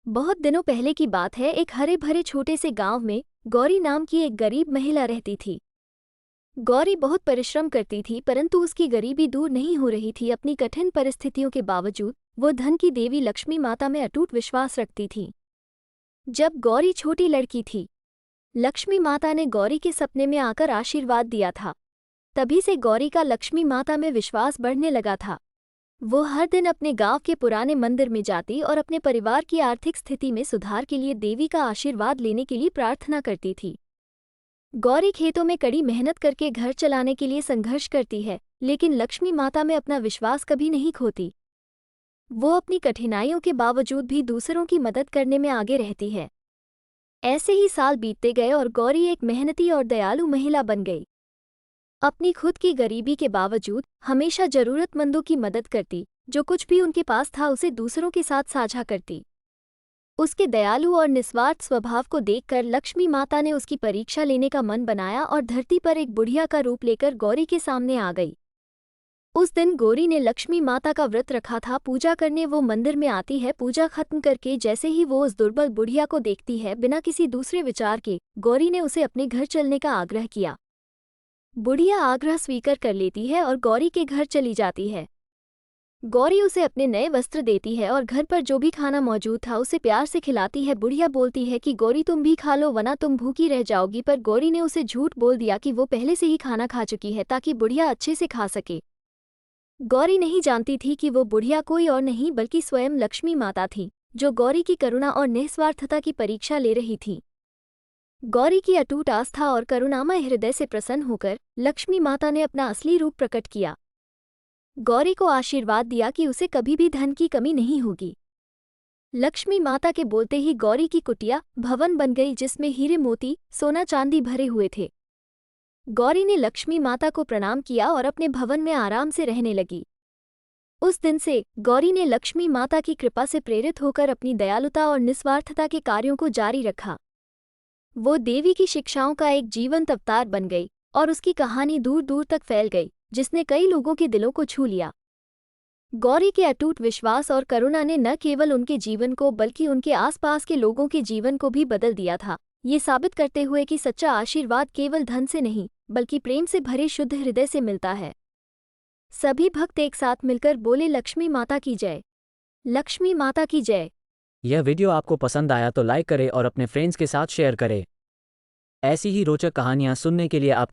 बहुत दिनों पहले की बात है। एक हरे भरे छोटे से गांव में गौरी नाम की एक गरीब महिला रहती थी। गौरी बहुत परिश्रम करती थी, परंतु उसकी गरीबी दूर नहीं हो रही थी। अपनी कठिन परिस्थितियों के बावजूद वो धन की देवी लक्ष्मी माता में अटूट विश्वास रखती थी। जब गौरी छोटी लड़की थी, लक्ष्मी माता ने गौरी के सपने में आकर आशीर्वाद दिया था। तभी से गौरी का लक्ष्मी माता में विश्वास बढ़ने लगा था। वो हर दिन अपने गांव के पुराने मंदिर में जाती और अपने परिवार की आर्थिक स्थिति में सुधार के लिए देवी का आशीर्वाद लेने के लिए प्रार्थना करती थी। गौरी खेतों में कड़ी मेहनत करके घर चलाने के लिए संघर्ष करती है, लेकिन लक्ष्मी माता में अपना विश्वास कभी नहीं खोती। वो अपनी कठिनाइयों के बावजूद भी दूसरों की मदद करने में आगे रहती है। ऐसे ही साल बीतते गए और गौरी एक मेहनती और दयालु महिला बन गई। अपनी खुद की गरीबी के बावजूद हमेशा जरूरतमंदों की मदद करती, जो कुछ भी उनके पास था उसे दूसरों के साथ साझा करती। उसके दयालु और निस्वार्थ स्वभाव को देखकर लक्ष्मी माता ने उसकी परीक्षा लेने का मन बनाया और धरती पर एक बुढ़िया का रूप लेकर गौरी के सामने आ गई। उस दिन गौरी ने लक्ष्मी माता का व्रत रखा था। पूजा करने वो मंदिर में आती है। पूजा खत्म करके जैसे ही वो उस दुर्बल बुढ़िया को देखती है, बिना किसी दूसरे विचार के गौरी ने उसे अपने घर चलने का आग्रह किया। बुढ़िया आग्रह स्वीकार कर लेती है और गौरी के घर चली जाती है। गौरी उसे अपने नए वस्त्र देती है और घर पर जो भी खाना मौजूद था उसे प्यार से खिलाती है। बुढ़िया बोलती है कि गौरी तुम भी खा लो, वरना तुम भूखी रह जाओगी, पर गौरी ने उसे झूठ बोल दिया कि वो पहले से ही खाना खा चुकी है ताकि बुढ़िया अच्छे से खा सके। गौरी नहीं जानती थी कि वो बुढ़िया कोई और नहीं बल्कि स्वयं लक्ष्मी माता थी, जो गौरी की करुणा और निस्वार्थता की परीक्षा ले रही थी। गौरी की अटूट आस्था और करुणामय हृदय से प्रसन्न होकर लक्ष्मी माता ने अपना असली रूप प्रकट किया। गौरी को आशीर्वाद दिया कि उसे कभी भी धन की कमी नहीं होगी। लक्ष्मी माता के बोलते ही गौरी की कुटिया भवन बन गई, जिसमें हीरे मोती सोना चांदी भरे हुए थे। गौरी ने लक्ष्मी माता को प्रणाम किया और अपने भवन में आराम से रहने लगी। उस दिन से गौरी ने लक्ष्मी माता की कृपा से प्रेरित होकर अपनी दयालुता और निस्वार्थता के कार्यों को जारी रखा। वो देवी की शिक्षाओं का एक जीवंत अवतार बन गई और उसकी कहानी दूर दूर तक फैल गई, जिसने कई लोगों के दिलों को छू लिया। गौरी के अटूट विश्वास और करुणा ने न केवल उनके जीवन को बल्कि उनके आसपास के लोगों के जीवन को भी बदल दिया था, ये साबित करते हुए कि सच्चा आशीर्वाद केवल धन से नहीं बल्कि प्रेम से भरे शुद्ध हृदय से मिलता है। सभी भक्त एक साथ मिलकर बोले, लक्ष्मी माता की जय, लक्ष्मी माता की जय। यह वीडियो आपको पसंद आया तो लाइक करें और अपने फ्रेंड्स के साथ शेयर करें। ऐसी ही रोचक कहानियां सुनने के लिए आप